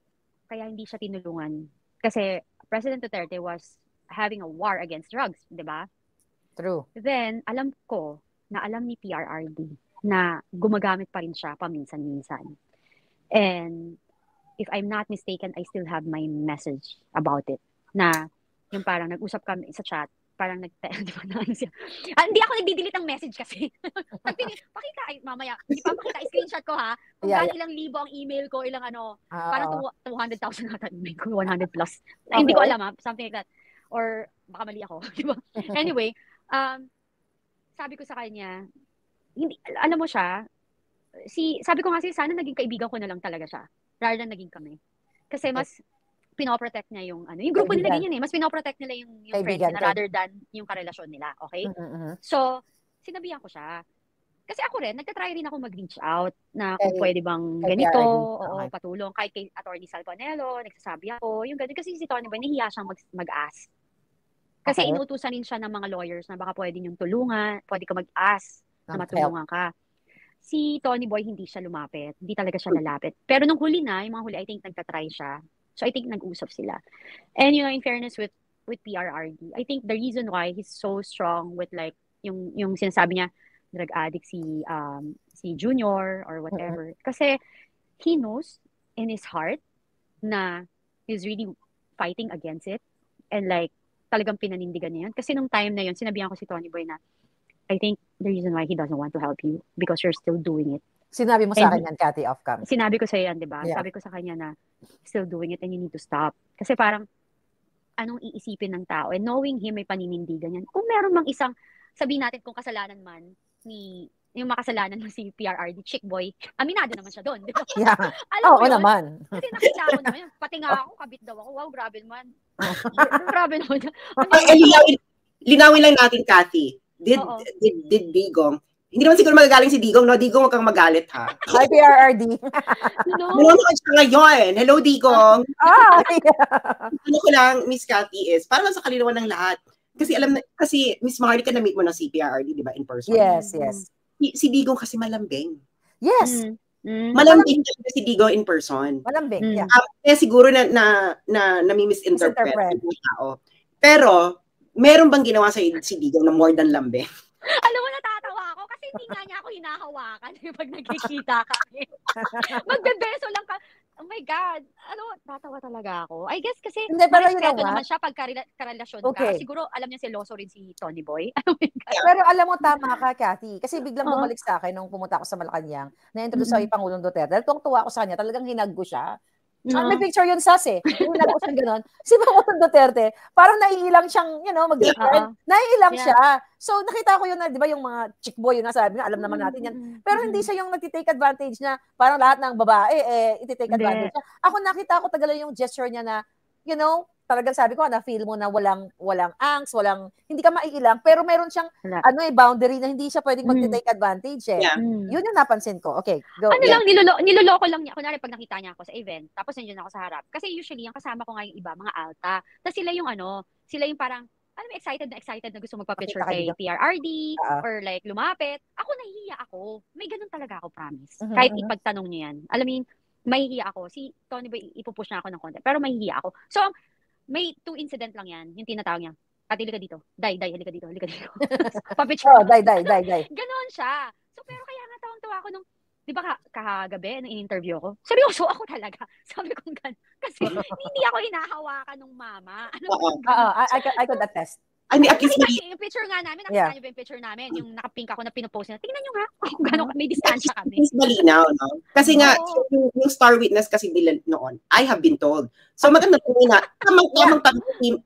kaya hindi siya tinulungan. Kasi, President Duterte was having a war against drugs, di ba? True. Then, alam ko, na alam ni PRRD, na gumagamit pa rin siya paminsan-minsan. And, if I'm not mistaken, I still have my message about it. Na, yung parang nag-usap kami sa chat, parang di ba na siya. Hindi ako nagdi-delete ng message kasi. Pakita, mamaya, hindi pa pakita, screenshot ko ha. Kung ilang libo ang email ko, ilang parang 200,000 nata email ko, 100 plus. Hindi ko alam ha, something like that. Or, baka mali ako, di ba? Anyway, sabi ko sa kanya, alam mo siya, sabi ko nga sana naging kaibigan ko na lang talaga siya. Rather than naging kami. Kasi mas pinoprotect niya yung grupo nila ganyan mas pinoprotect nila yung friends nila rather than yung karelasyon nila, okay? So, sinabihan ko siya. Kasi ako rin, nagtatry rin ako mag-reach out na kung pwede bang ganito, patulong. Kahit kay Attorney Salpanelo, nagsasabi ako, yung ganito. Kasi si Tony Boy, nahiya siyang mag-ask. Kasi inutusan rin siya ng mga lawyers na baka pwede niyong tulungan, pwede ka mag-ask na matulungan ka. Si Tony Boy, hindi siya lumapit. Hindi talaga siya lalapit. Pero nung huli na, yung mga huli, I think nagtatry siya. So I think nag-usap sila. And in fairness with PRRD, I think the reason why he's so strong with like, yung sinasabi niya, drug addict si Junior or whatever. Kasi he knows in his heart na he's really fighting against it. And like, talagang pinanindigan niya yun. Kasi nung time na yun, sinabihan ko si Tony Boy na, I think the reason why he doesn't want to help you because you're still doing it. Sinabi mo sa akin yan, Cathy, off-cam. Sinabi ko sa'yo yan, di ba? Yeah. Sabi ko sa kanya na, still doing it and you need to stop. Kasi parang, anong iisipin ng tao? And knowing him, may paninindigan yan. Kung meron mang isang, sabihin natin kung kasalanan man yung makasalanan mo si PRRD, chick boy, aminado naman siya doon. Diba? Yeah. Oo naman. Kasi nakita ko naman, pati nga ako, kabit daw ako. Wow, grabe naman. Grabe naman. Linawin lang natin, Cathy. Did Digong, hindi naman siguro magagaling si Digong, no? Digong, huwag kang magalit, ha? Hi, PRRD. Nanonood siya ngayon. Hello, Digong. Ano ko lang, Miss Cathy, is para lang sa kalinawan ng lahat. Kasi Miss Marlica na-meet mo ng CPRD, di ba, in person? Yes. Si Digong kasi malambing. Yes. Malambing si Digong in person. Malambing, yeah. Kaya siguro na nami-misinterpret yung tao. Pero, meron bang ginawa sa si Digong na more than lambing? Alam mo, natatawa ako kasi hindi nga niya ako hinahawakan pag nagkikita kami. Magbebeso lang ka. Oh my God. Tatawa talaga ako. I guess kasi respeto naman siya pag karelasyon ka. Siguro alam niya seloso rin si Tony Boy. Pero alam mo, tama ka, Cathy. Kasi biglang bumalik sa akin nung pumunta ako sa Malacanang, na-introduce ako yung Pangulong Duterte. Tuwang-tuwa ako sa kanya. Talagang hinag ko siya. May picture yun, Sas, eh. Hinag ko siyang gano'n. Si Pangulong Duterte, parang naiilang siyang, mag-girlfriend. Naiilang siya. So, nakita ko yun na, di ba, yung mga chick boy, yun nasabi nga, alam naman natin yan. Pero hindi siya yung nagtitake advantage na parang lahat ng babae, iti-take advantage siya. Ako nakita ko tagalan yung gesture niya na, talagang sabi ko, na-feel mo na walang angst, hindi ka maiilang, pero meron siyang, boundary na hindi siya pwedeng mag-take advantage, eh. Yeah. Yun yung napansin ko. Okay, go. Lang, niloloko lang niya. Kunwari, pag nakita niya ako sa event, tapos nandiyan ako sa harap. Kasi usually, yung kasama ko nga yung iba, mga alta. Tapos sila yung parang, excited na gusto magpa-picture kay PRRD, or like, lumapit. Ako, nahihiya ako. May ganun talaga ako, promise. Kahit ipagtanong niyo yan. Alam mo yun, mahihiya ako. Si Tony Boy, ipupush na ako ng content. Pero mahihiya ako. So, may 2 incident lang yan. Yung tinatawag niya. Ate, halika dito. Day, halika dito. Pa-picture. Day. Ganon siya. So, pero kaya nga tawang-tawa ako nung, di ba kahagabi, nung in-interview ko, seryoso ako talaga. Sabi ko gano'n. Kasi hindi ako hinahawakan ng mama. I could attest. Yung picture nga namin, nakita niyo ba yung picture namin? Yung nakapink ako na pinopost na, tingnan niyo nga kung gano'n may distansya kami. It's malinaw, no? Kasi nga, yung star witness kasi nila noon, I have been told. So maganda na, tamang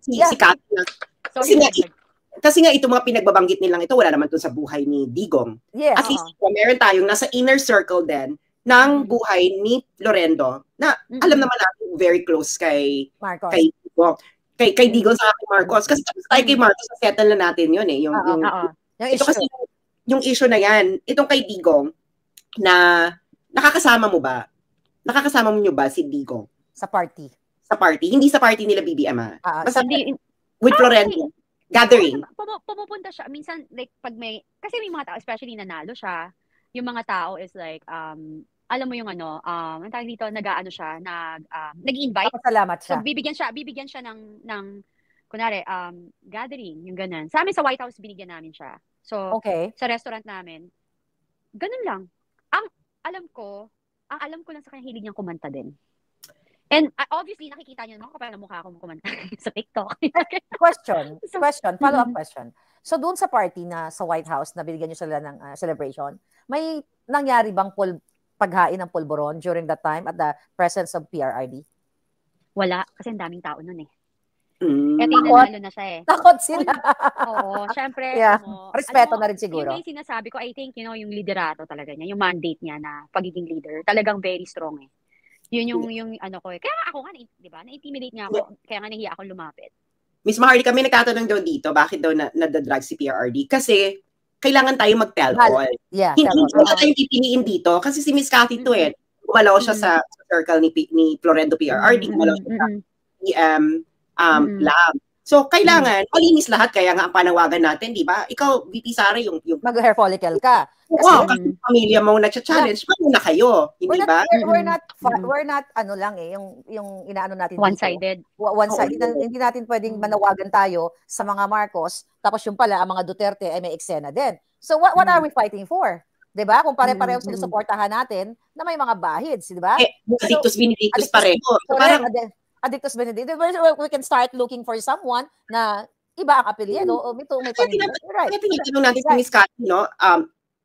si Cathy na. Kasi nga itong mga pinagbabanggit nilang ito, wala naman to sa buhay ni Digong. Yes. At least meron tayong nasa inner circle din ng buhay ni Florendo na alam naman natin very close kay Digong. Kay Digong sa aking Marcos. Kasi tapos tayo kay Marcos, settle na natin yun, eh. Ito kasi yung issue na yan, itong kay Digong, na nakakasama mo niyo ba si Digong? Sa party. Sa party. Hindi sa party nila BBM, basta with Florendo. Gathering. Pumupunta siya. Minsan, like, pag kasi may mga tao, especially nanalo siya, yung mga tao is like, alam mo yung ang tawag dito, nag-invite. Salamat siya. So, bibigyan siya ng kunwari, gathering, yung ganun. Sa amin sa White House, binigyan namin siya. So, sa restaurant namin, ganun lang. Ang alam ko lang sa kanya, hilig niyang kumanta din. And obviously, nakikita niyo naman kapag mukha akong kumanta sa TikTok. Question, follow-up question. So, doon sa party na sa White House, na binigyan niyo sila ng celebration, may nangyari bang paghain ng pulburon during that time at the presence of PRRD? Wala, kasi ang daming tao nun eh. Eto nanalo na siya eh. Takot sila. Oo, syempre. Respeto na rin siguro. Yung sinasabi ko, I think, yung liderato talaga niya, yung mandate niya na pagiging leader, talagang very strong eh. Yun yung ko eh. Kaya ako nga, di ba, na-intimidate niya ako, kaya nga nahiya akong lumapit. Miss Maharlika, kami nagtatanong daw dito, bakit daw nadadrag si PRRD? Kasi, kailangan tayo mag-tell all. Yeah, hindi ko na tayong pipiliin dito, kasi si Miss Cathy to eh. Gumalaw siya sa circle ni Florendo PRRD, gumalaw siya sa PM Lab. So, kailangan, malinis lahat, kaya nga ang panawagan natin, di ba? Ikaw, VP Sara, yung mag-hair follicle ka. Oo, kasi pamilya mo nag-challenge, muna kayo, hindi ba? We're not, yung inaano natin. One-sided. Hindi natin pwedeng manawagan tayo sa mga Marcos, tapos yung pala, ang mga Duterte ay may eksena din. So, what are we fighting for? Di ba? Kung pare-pareho sinusuportahan natin na may mga bahids, di ba? Adictus Benedictus pareho. Adictus Benedictus. We can start looking for someone na iba ang apelyido o may Kaya tinatanong natin si Miss Cathy, no?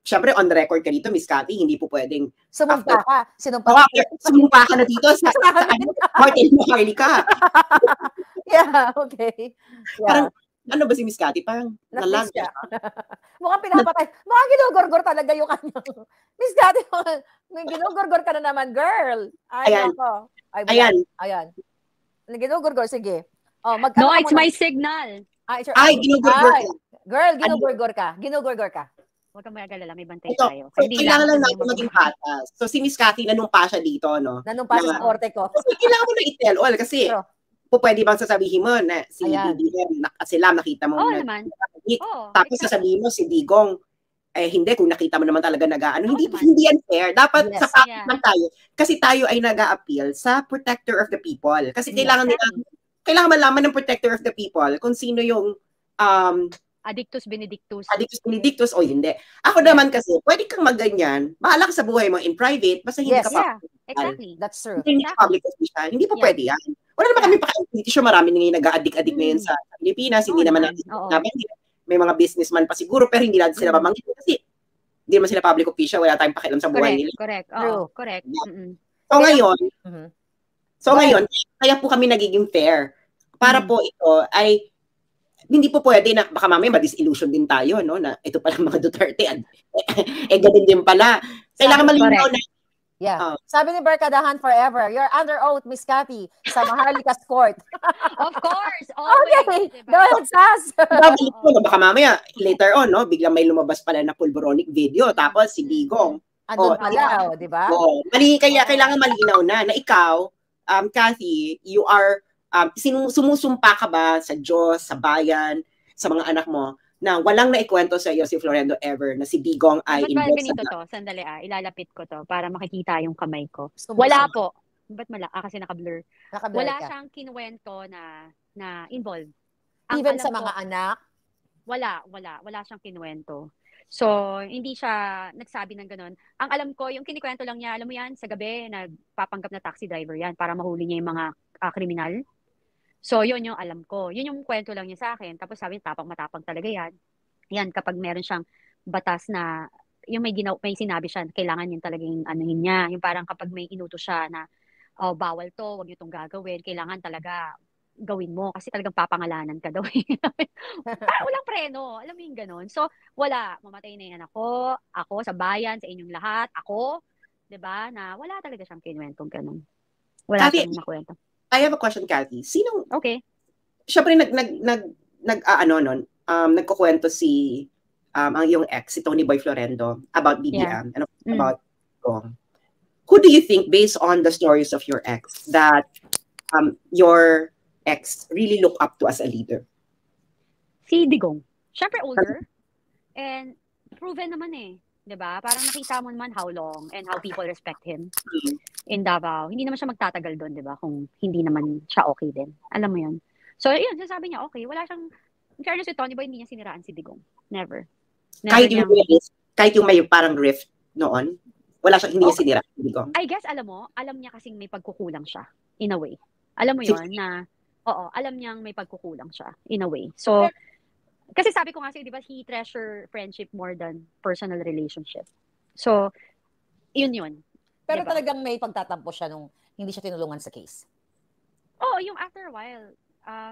syempre on record ka dito, Miss Cathy, hindi po pwedeng sumumpa ka. Sumumpa ka na dito sa Martin Maharlika. Yeah, okay. Yeah. Parang, ano ba si Miss Cathy? Parang nalag siya. Mukhang pinapatay. Mukhang ginugurgur talaga yung kanyang. Miss Cathy, ginugurgur ka na naman, girl. Ayan. Ayan. Ginugurgur, sige. No, it's my signal. Ginugurgur ka. Girl, ginugurgur ka. Huwag kang mag-alala, may bantay tayo. So, kailangan lang natin maging patas. So, si Miss Cathy, nanumpa siya dito, no? Nanumpa siya sa korte ko. Kasi kailangan mo na i-tell all. Kasi, pwede bang sasabihin mo na si Digong, sila nakita mo naman. Tapos sasabihin mo si Digong, hindi, kung nakita mo naman talaga hindi yan fair. Dapat sa patas man tayo. Kasi tayo ay nag-a-appeal sa protector of the people. Kasi kailangan malaman ng protector of the people kung sino yung Addictus Benedictus. O hindi. Ako naman kasi, pwede kang magganyan. Bahala ka sa buhay mo in private, basta hindi ka public. Exactly. That's true. Hindi ka public official. Hindi pa pwede yan. Wala naman kami pa-competition. Marami na ngayon nag-a-addict ngayon sa Pilipinas. Hindi naman may mga businessman pa siguro, pero hindi natin sila mabanggit kasi hindi naman sila public official. Wala tayong pakialam sa buhay nila. Correct. Correct. So ngayon, kaya po kami nagiging fair. Para po ito ay hindi po pwede na baka mamaya ma-disillusion din tayo, no? Na ito pala mga Duterte. Ganun din pala. Kailangan malinaw na. Yeah. Sabi ni Barkadahan forever, you're under oath, Miss Cathy, sa Maharlika's court. Of course. Always. Okay. Go ahead, Sas. Baka mamaya, later on, no? Biglang may lumabas pala na pulboronic video, tapos si Digong. Andun pala, di ba? Kaya kailangan malinaw na ikaw, Cathy, you are sumusumpa ka ba sa Diyos, sa bayan, sa mga anak mo, na walang naikwento sa iyo si Florendo ever na si Digong ay involved sa ganito to? Sandali ilalapit ko to para makikita yung kamay ko. Wala po. Ba't kasi naka-blur. Wala siyang kinuwento na involved. Even sa mga anak? Wala siyang kinuwento. So, hindi siya nagsabi ng ganun. Ang alam ko, yung kinikwento lang niya, alam mo yan, sa gabi, nagpapanggap na taxi driver yan para mahuli niya yung mga kriminal. So, yun yung alam ko. Yun yung kwento lang niya sa akin. Tapos sabi niya, matapang talaga yan. Yan, kapag meron siyang batas na, yung may sinabi siya, kailangan yun talagang anuhin niya. Yung parang kapag may inuto siya na, bawal to, wag niyo itong gagawin, kailangan talaga gawin mo. Kasi talagang papangalanan ka daw. Walang preno. Alam mo yung ganun. So, mamatay na yung anak ko, ako, sa bayan, sa inyong lahat, ako, diba, na wala talaga siyang kinuwentong ganun. Wala siyang makwento. I have a question, Cathy. Okay. Siyempre, nagkukwento ang yung ex, si Tony Boy Florendo, about BBM and about Digong. Who do you think, based on the stories of your ex, that your ex really look up to as a leader? Si Digong. Siyempre older. And proven naman diba? Parang nakita mo naman how long and how people respect him in Davao. Hindi naman siya magtatagal doon, diba? Kung hindi naman siya okay din. Alam mo yun. So, yun, sabi niya, okay. Wala siyang, in fairness with Tony Boy, hindi niya siniraan si Digong. Never. Kahit yung may parang rift noon, wala siyang, hindi niya siniraan si Digong. I guess, alam niya kasing may pagkukulang siya, in a way. Alam mo yun, na, alam niyang may pagkukulang siya, in a way. So, kasi sabi ko nga sa'yo, di ba, he treasure friendship more than personal relationship. So, yun. Pero diba? talagang may pagtatampo siya nung hindi siya tinulungan sa case. Yung after a while,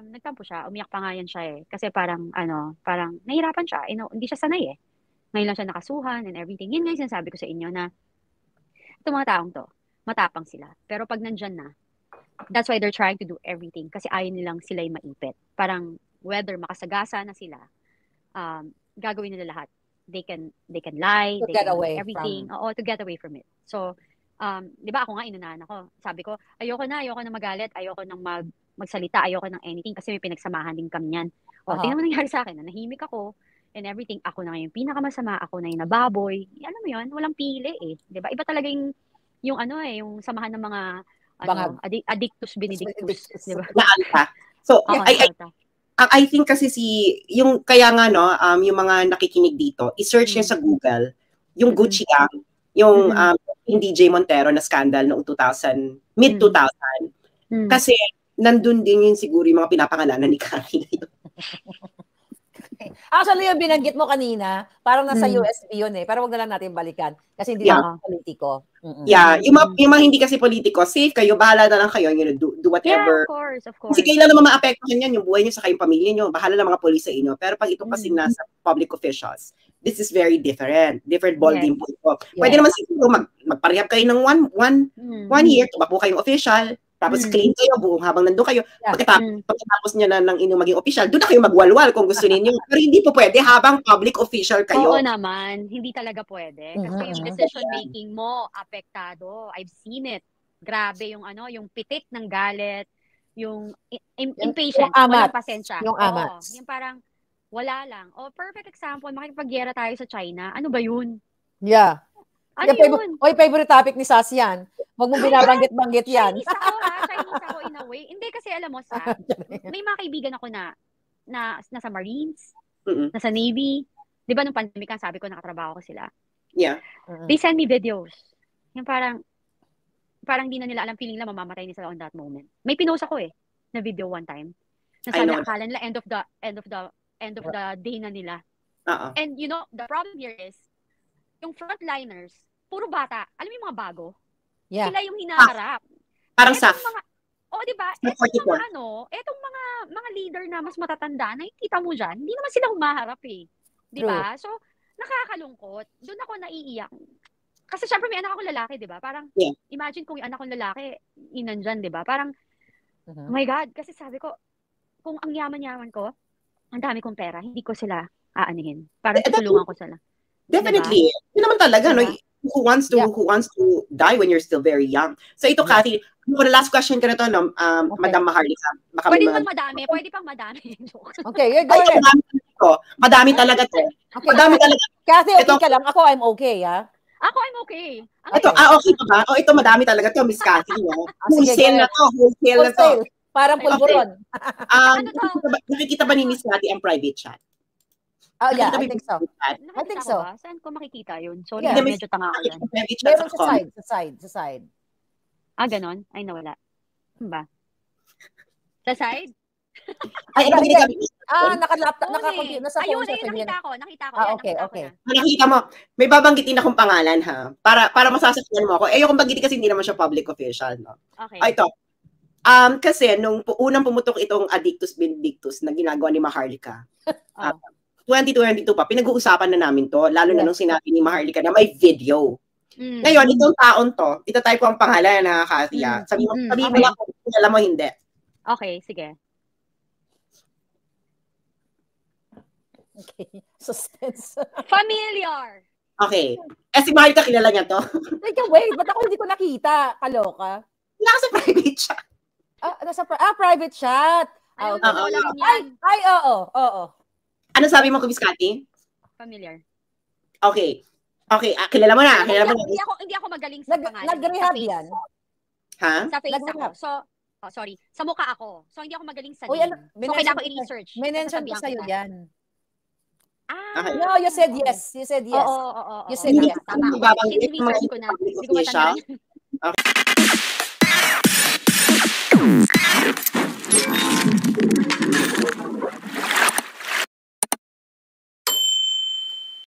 nagtampo siya. Umiyak pa nga yan siya Kasi parang nahirapan siya. Hindi siya sanay Ngayon lang siya nakasuhan and everything. Yun nga yung sinasabi ko sa inyo na itong mga taong to, matapang sila. Pero pag nandyan na, that's why they're trying to do everything. Kasi ayaw nilang sila'y maipit. Parang, whether makasagasa na sila, gagawin nila lahat. They can lie, to they get can away do everything. To get away from it. So, di ba ako nga inunahan ako. Sabi ko, ayoko na magalit, ayoko nang magsalita, ayoko ng anything kasi may pinagsamahan din kami yan. Tingnan mo nangyari sa akin, nahimik ako and everything. Ako na yung pinakamasama, ako na yung nababoy. Alam mo yun, walang pili Di ba? Iba talaga yung yung samahan ng mga addictus benedictus. Di ba? So, I think kasi yung kaya nga yung mga nakikinig dito, i-search niyo sa Google yung Gucci Gang, yung yung DJ Montero na scandal noong mid-2000. Kasi nandun din yun siguro yung mga pinapangalanan ni Cathy. Actually, yung binanggit mo kanina, parang nasa USB yun eh. Pero wag na lang natin balikan. Kasi hindi naman politiko. Yeah, yung mga hindi kasi politiko, safe kayo, bahala na lang kayo, do whatever. Yeah, of course. Kasi kailan naman maapektuhan yan, yung buhay nyo sa kayong pamilya nyo, bahala na mga polis sa inyo. Pero pag ito kasi nasa public officials, this is very different ballgame po ito. Pwede naman siguro magparehab kayo ng one year, tumakbo kayong official, tapos claim kayo buong habang nandun kayo. Pagkatapos niya na ng inyong maging official, doon na kayo magwalwal kung gusto ninyo. Pero hindi po pwede habang public official kayo. Oo naman, hindi talaga pwede. Kasi yung decision making mo, apektado. I've seen it. Grabe yung yung pitik ng galit, yung impatient, walang pasensya. Yung amats. Yung parang wala lang. Perfect example, makikipagyera tayo sa China. Ano ba yun? Yeah. Ano yun? Favorite topic ni Sas yan. Huwag mong binabanggit-banggit yan. Chinese ako in a way. Hindi kasi alam mo, may mga kaibigan ako na nasa Marines, nasa Navy. Di ba nung pandemic ang sabi ko nakatrabaho ko sila? Yeah. They send me videos. Yung parang di na nila alam, feeling nila mamamatay nila on that moment. May pinost ako na video one time. Nasabi akala nila end of the day na nila. And the problem here is, yung frontliners, puro bata. Alam mo yung mga bago? Yeah. Sila yung hinaharap. Parang SAF. Di ba? Etong mga leader na mas matatanda, nakikita mo dyan, hindi naman sila humaharap Di ba? So, nakakalungkot. Doon ako naiiyak. Kasi syempre may anak akong lalaki, di ba? Parang, imagine kung yung anak kong lalaki, inandyan, di ba? Parang, oh my God, kasi sabi ko, kung ang yaman-yaman ko, ang dami kong pera, hindi ko sila aanihin. Parang tutulungan ko sila. Definitely. Diba? Yun naman talaga, no? Who wants to die when you're still very young? So ito, Cathy, last question ka na to, no? Madam Maharlika. Pwede pang madami. Okay, go ahead. Madami talaga to. Okay. Madami talaga. Cathy, okay ka lang. Ako, I'm okay, Ako, I'm okay. Ito, okay pa ba? Ito, madami talaga to, Miss Cathy. Wholesale na to. Parang pulburon. Nakikita ba ni Miss Cathy ang private chat? Oh, yeah, I think so. I think so. Saan ko makikita yun? So, medyo tanga ko yan. Meron sa side. Ganon? Ay, nawala. Ba? Sa side? Ay, naka-laptop, nasa phone sa Ayun, nakita ko. Okay. Nakita mo, may babanggitin akong pangalan, ha? Para masasakyan mo ako. Ayokong banggitin kasi hindi naman siya public official, no? Okay. Ito. Kasi, nung unang pumutok itong Addictus Vindictus na ginagawa ni Maharlika, 2022 pa, pinag-uusapan na namin to, lalo na nung sinabi ni Maharlika na may video. Ngayon, itong taon to, itatype ko ang pangalan na Cathy. Sabihin mo lang kung alam mo hindi. Okay, sige. Okay, suspense. Familiar! Okay. Si Maharlika, kilala niya to? Wait, ba't ako hindi ko nakita? Kaloka? Wala sa private chat. Private chat. Oo. Ano sabi mo, Miss Cathy? Familiar. Okay, kilala mo na. Hindi ako magaling sa pangalan. Nag-rehab yan? Ha? Sa face ako. So, sorry. Sa mukha ako. So, hindi ako magaling sa name. So, kailangan ko i-research. May mention ko sa'yo yan. Okay. No, you said yes. Oo. You said yes. Tama. I-research ko na. Hindi ko matandaan.